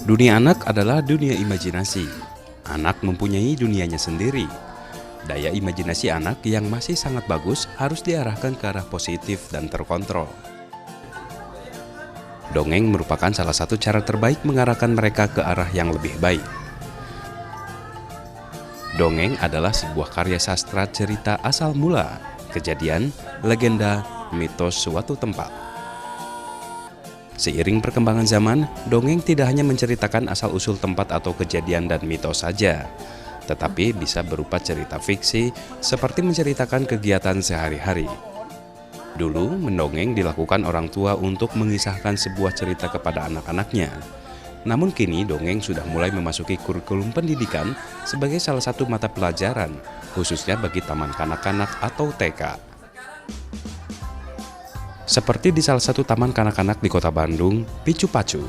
Dunia anak adalah dunia imajinasi. Anak mempunyai dunianya sendiri. Daya imajinasi anak yang masih sangat bagus harus diarahkan ke arah positif dan terkontrol. Dongeng merupakan salah satu cara terbaik mengarahkan mereka ke arah yang lebih baik. Dongeng adalah sebuah karya sastra cerita asal mula, kejadian, legenda, mitos suatu tempat. Seiring perkembangan zaman, dongeng tidak hanya menceritakan asal-usul tempat atau kejadian dan mitos saja, tetapi bisa berupa cerita fiksi seperti menceritakan kegiatan sehari-hari. Dulu, mendongeng dilakukan orang tua untuk mengisahkan sebuah cerita kepada anak-anaknya. Namun kini dongeng sudah mulai memasuki kurikulum pendidikan sebagai salah satu mata pelajaran, khususnya bagi taman kanak-kanak atau TK. Seperti di salah satu taman kanak-kanak di kota Bandung, Picu Pacu.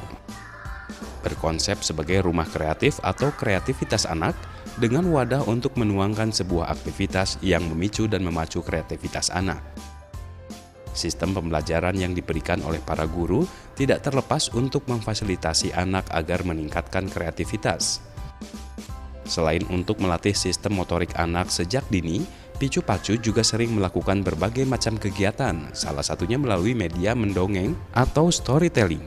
Berkonsep sebagai rumah kreatif atau kreativitas anak dengan wadah untuk menuangkan sebuah aktivitas yang memicu dan memacu kreativitas anak. Sistem pembelajaran yang diberikan oleh para guru tidak terlepas untuk memfasilitasi anak agar meningkatkan kreativitas. Selain untuk melatih sistem motorik anak sejak dini, Picu Pacu juga sering melakukan berbagai macam kegiatan, salah satunya melalui media mendongeng atau storytelling.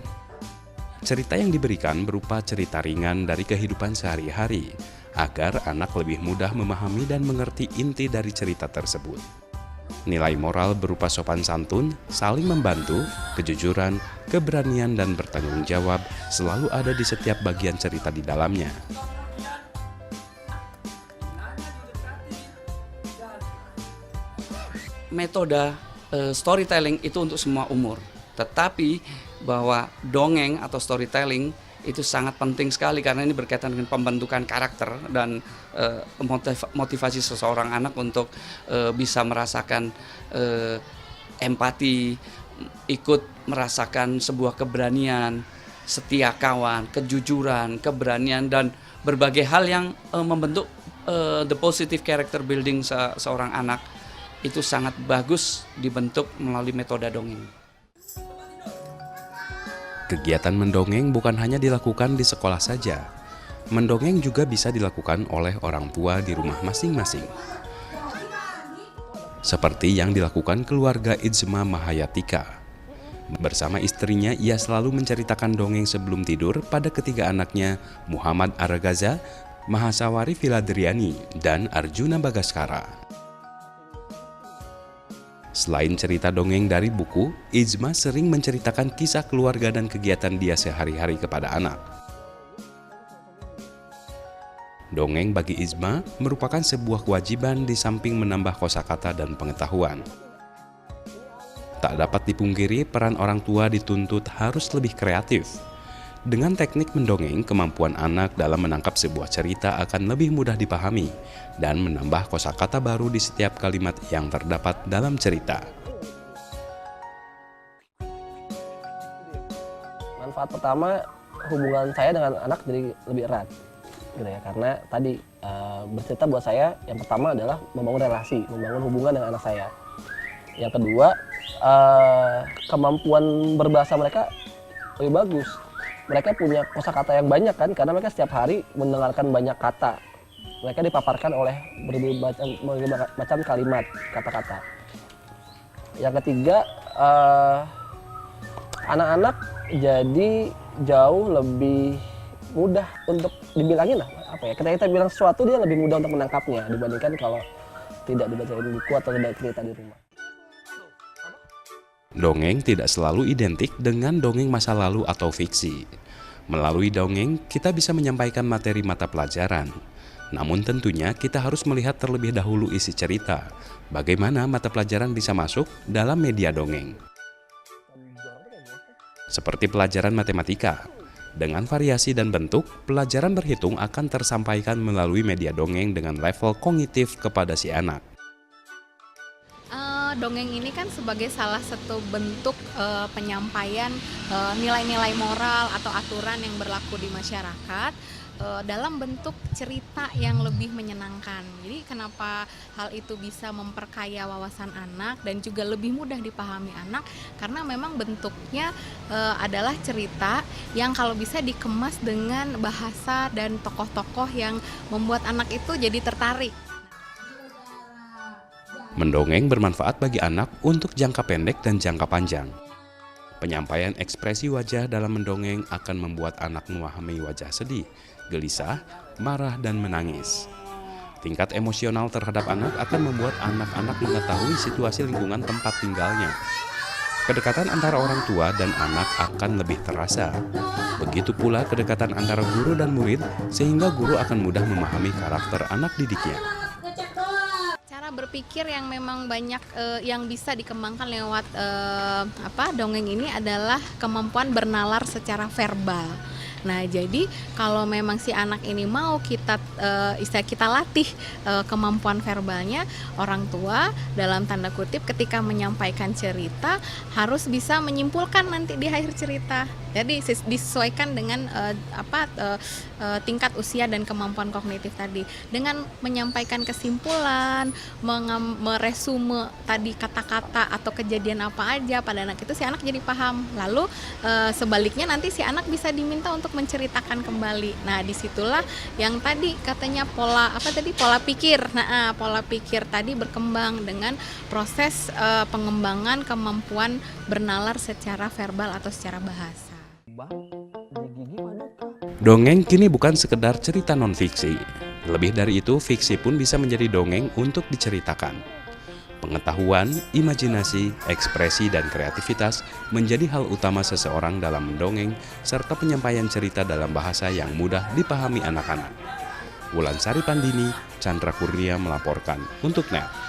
Cerita yang diberikan berupa cerita ringan dari kehidupan sehari-hari, agar anak lebih mudah memahami dan mengerti inti dari cerita tersebut. Nilai moral berupa sopan santun, saling membantu, kejujuran, keberanian, dan bertanggung jawab selalu ada di setiap bagian cerita di dalamnya. Metode storytelling itu untuk semua umur, tetapi bahwa dongeng atau storytelling itu sangat penting sekali karena ini berkaitan dengan pembentukan karakter dan motivasi seseorang anak untuk bisa merasakan empati, ikut merasakan sebuah keberanian, setia kawan, kejujuran, keberanian, dan berbagai hal yang membentuk the positive character building seorang anak. Itu sangat bagus dibentuk melalui metode dongeng. Kegiatan mendongeng bukan hanya dilakukan di sekolah saja. Mendongeng juga bisa dilakukan oleh orang tua di rumah masing-masing. Seperti yang dilakukan keluarga Ijma Mahayatika. Bersama istrinya, ia selalu menceritakan dongeng sebelum tidur pada ketiga anaknya, Muhammad Aragaza, Mahasawari Filadriani, dan Arjuna Bagaskara. Selain cerita dongeng dari buku, Ijma sering menceritakan kisah keluarga dan kegiatan dia sehari-hari kepada anak. Dongeng bagi Ijma merupakan sebuah kewajiban di samping menambah kosakata dan pengetahuan. Tak dapat dipungkiri, peran orang tua dituntut harus lebih kreatif. Dengan teknik mendongeng, kemampuan anak dalam menangkap sebuah cerita akan lebih mudah dipahami dan menambah kosakata baru di setiap kalimat yang terdapat dalam cerita. Manfaat pertama, hubungan saya dengan anak jadi lebih erat, gitu ya. Karena tadi bercerita buat saya, yang pertama adalah membangun relasi, membangun hubungan dengan anak saya. Yang kedua, kemampuan berbahasa mereka lebih bagus. Mereka punya kosakata yang banyak kan, karena mereka setiap hari mendengarkan banyak kata. Mereka dipaparkan oleh berbagai macam kalimat, kata-kata. Yang ketiga, anak-anak jadi jauh lebih mudah untuk dibilangin lah, apa ya? Ketika kita bilang sesuatu, dia lebih mudah untuk menangkapnya dibandingkan kalau tidak dibacain buku atau tidak cerita di rumah. Dongeng tidak selalu identik dengan dongeng masa lalu atau fiksi. Melalui dongeng, kita bisa menyampaikan materi mata pelajaran. Namun tentunya kita harus melihat terlebih dahulu isi cerita. Bagaimana mata pelajaran bisa masuk dalam media dongeng. Seperti pelajaran matematika. Dengan variasi dan bentuk, pelajaran berhitung akan tersampaikan melalui media dongeng dengan level kognitif kepada si anak. Dongeng ini kan sebagai salah satu bentuk penyampaian nilai-nilai moral atau aturan yang berlaku di masyarakat dalam bentuk cerita yang lebih menyenangkan. Jadi kenapa hal itu bisa memperkaya wawasan anak dan juga lebih mudah dipahami anak, karena memang bentuknya adalah cerita yang kalau bisa dikemas dengan bahasa dan tokoh-tokoh yang membuat anak itu jadi tertarik. Mendongeng bermanfaat bagi anak untuk jangka pendek dan jangka panjang. Penyampaian ekspresi wajah dalam mendongeng akan membuat anak memahami wajah sedih, gelisah, marah, dan menangis. Tingkat emosional terhadap anak akan membuat anak-anak mengetahui situasi lingkungan tempat tinggalnya. Kedekatan antara orang tua dan anak akan lebih terasa. Begitu pula kedekatan antara guru dan murid, sehingga guru akan mudah memahami karakter anak didiknya. Berpikir yang memang banyak yang bisa dikembangkan lewat dongeng ini adalah kemampuan bernalar secara verbal. Nah, jadi kalau memang si anak ini mau kita latih kemampuan verbalnya, orang tua dalam tanda kutip ketika menyampaikan cerita harus bisa menyimpulkan nanti di akhir cerita. Jadi disesuaikan dengan tingkat usia dan kemampuan kognitif tadi. Dengan menyampaikan kesimpulan, meresume tadi kata-kata atau kejadian apa aja pada anak itu, si anak jadi paham. Lalu sebaliknya nanti si anak bisa diminta untuk menceritakan kembali. Nah, disitulah yang tadi katanya pola pikir. Nah, pola pikir tadi berkembang dengan proses pengembangan kemampuan bernalar secara verbal atau secara bahasa. Dongeng kini bukan sekedar cerita non-fiksi. Lebih dari itu, fiksi pun bisa menjadi dongeng untuk diceritakan. Pengetahuan, imajinasi, ekspresi, dan kreativitas menjadi hal utama seseorang dalam mendongeng, serta penyampaian cerita dalam bahasa yang mudah dipahami anak-anak. Wulansari Pandini, Chandra Kurnia melaporkan untuk NET.